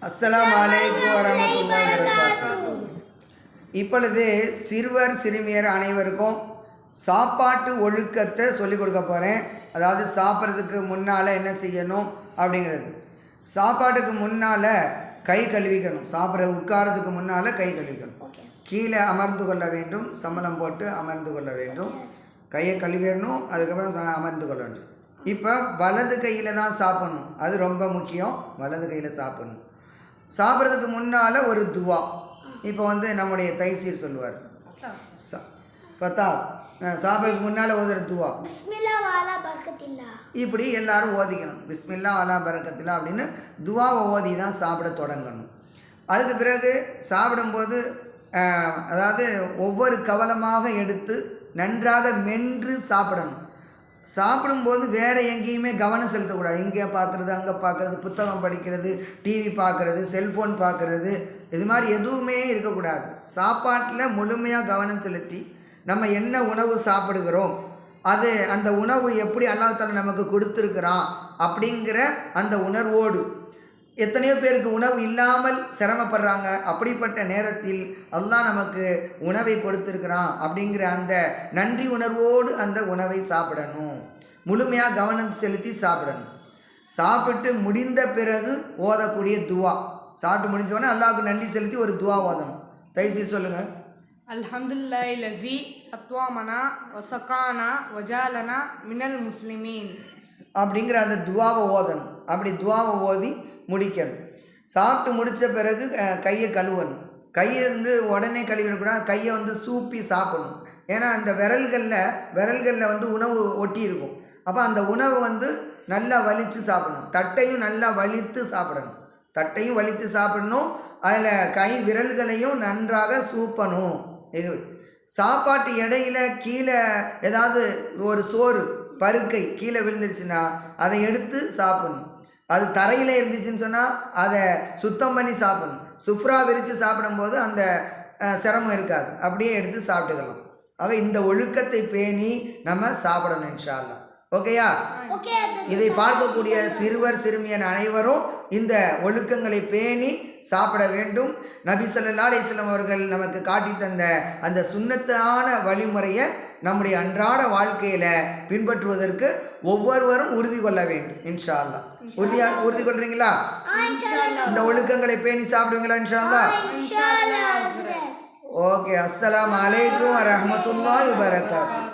அஸ்ஸலாமு அலைக்கும் வரஹ்மத்துல்லாஹி வபரகாத்துஹு. இப்பொழுது சிறுவர் சிறுமியர் அனைவருக்கும் சாப்பாட்டு ஒழுக்கத்தை சொல்லிக் கொடுக்க போகிறேன். அதாவது சாப்பிட்றதுக்கு முன்னால் என்ன செய்யணும் அப்படிங்கிறது. சாப்பாட்டுக்கு முன்னால் கை கழுவிக்கணும். சாப்பிட்ற உட்காரத்துக்கு முன்னால் கை கழுவிக்கணும். கீழே அமர்ந்து கொள்ள வேண்டும். சம்மணம் போட்டு அமர்ந்து கொள்ள வேண்டும். கையை கழுவிடணும். அதுக்கப்புறம் அமர்ந்து கொள்ள வேண்டும். இப்போ வலது கையில் தான் சாப்பிடணும். அது ரொம்ப முக்கியம். வலது கையில் சாப்பிடணும். சாப்பிட்றதுக்கு முன்னால் ஒரு துவா. இப்போ நம்முடைய தைசீர் சொல்லுவார். ஃபத்தா சாப்பிட்றதுக்கு முன்னால் ஓதுற துவா பிஸ்மில்லா வாலா பரக்கத்தில்லா, இப்படி எல்லாரும் ஓதிக்கணும். பிஸ்மில்லா வாலா பரக்கத்தில்லா அப்படின்னு துவாவை ஓதி தான் சாப்பிட தொடங்கணும். அதுக்கு பிறகு சாப்பிடும்போது அதாவது ஒவ்வொரு கவலமாக எடுத்து நன்றாக மென்று சாப்பிடணும். சாப்பிடும்போது வேறு எங்கேயுமே கவனம் செலுத்தக்கூடாது. இங்கே பார்க்குறது, அங்கே பார்க்குறது, புத்தகம் படிக்கிறது, டிவி பார்க்குறது, செல்ஃபோன் பார்க்குறது, இது மாதிரி எதுவுமே இருக்கக்கூடாது. சாப்பாட்டில் முழுமையாக கவனம் செலுத்தி நம்ம என்ன உணவு சாப்பிடுகிறோம், அது அந்த உணவு எப்படி அல்லாஹ் தஆலா நமக்கு கொடுத்துருக்குறான் அப்படிங்கிற அந்த உணர்வோடு. எத்தனையோ பேருக்கு உணவு இல்லாமல் சிரமப்படுறாங்க. அப்படிப்பட்ட நேரத்தில் அல்லாஹ் நமக்கு உணவை கொடுத்துருக்குறான் அப்படிங்கிற அந்த நன்றி உணர்வோடு அந்த உணவை சாப்பிடணும். முழுமையாக கவனம் செலுத்தி சாப்பிடணும். சாப்பிட்டு முடிந்த பிறகு ஓதக்கூடிய துவா. சாப்பிட்டு முடிஞ்சோடனே அல்லாஹ்வுக்கு நன்றி செலுத்தி ஒரு துவா ஓதணும். தயவுசெய்து சொல்லுங்கள். அல்ஹம்துலில்லாஹி லஸீ அத்வாமனா வஸகானா வஜாலனா மினல் முஸ்லிமீன் அப்படிங்கிற அந்த துவாவை ஓதணும். அப்படி துவாவை ஓதி முடிக்கணும். சாப்பிட்டு முடித்த பிறகு கையை கழுவணும். கையை உடனே கழுவிடக்கூடாது. கையை சூப்பி சாப்பிடணும். ஏன்னா அந்த விரல்களில் உணவு ஒட்டி இருக்கும். அப்போ அந்த உணவை நல்லா வலித்து சாப்பிடணும். தட்டையும் நல்லா வலித்து சாப்பிடணும். தட்டையும் வலித்து சாப்பிடணும். அதில் கை விரல்களையும் நன்றாக சூப்பணும். இது சாப்பாட்டு இடையில கீழே ஏதாவது ஒரு சோறு பருக்கை கீழே விழுந்துருச்சுன்னா அதை எடுத்து சாப்பிடணும். அது தரையில் இருந்துச்சுன்னு சொன்னால் அதை சுத்தம் பண்ணி சாப்பிடணும். சுப்ரா விரித்து சாப்பிடும்போது அந்த சிரமம் இருக்காது. அப்படியே எடுத்து சாப்பிட்டுக்கலாம். ஆக இந்த ஒழுக்கத்தை பேணி நம்ம சாப்பிடணும் இன்ஷா அல்லாஹ். ஓகேயா? இதை பார்க்கக்கூடிய சிறுவர் சிறுமியன் அனைவரும் இந்த ஒழுக்கங்களை பேணி சாப்பிட வேண்டும். நபி ஸல்லல்லாஹு அலைஹி வஸல்லம் அவர்கள் நமக்கு காட்டி தந்த அந்த சுன்னத்தான வழிமுறையை நம்முடைய அன்றாட வாழ்க்கையில் பின்பற்றுவதற்கு ஒவ்வொருவரும் உறுதி கொள்ள வேண்டும் இன்ஷா அல்லாஹ். உறுதி கொள்றீங்களா? இந்த ஒழுக்கங்களை பேணி சாப்பிடுவீங்களா இன்ஷா அல்லாஹ்? ஓகே. அஸ்ஸலாமு அலைக்கும் வரஹ்மத்துல்லாஹி வபரகாத்துஹு.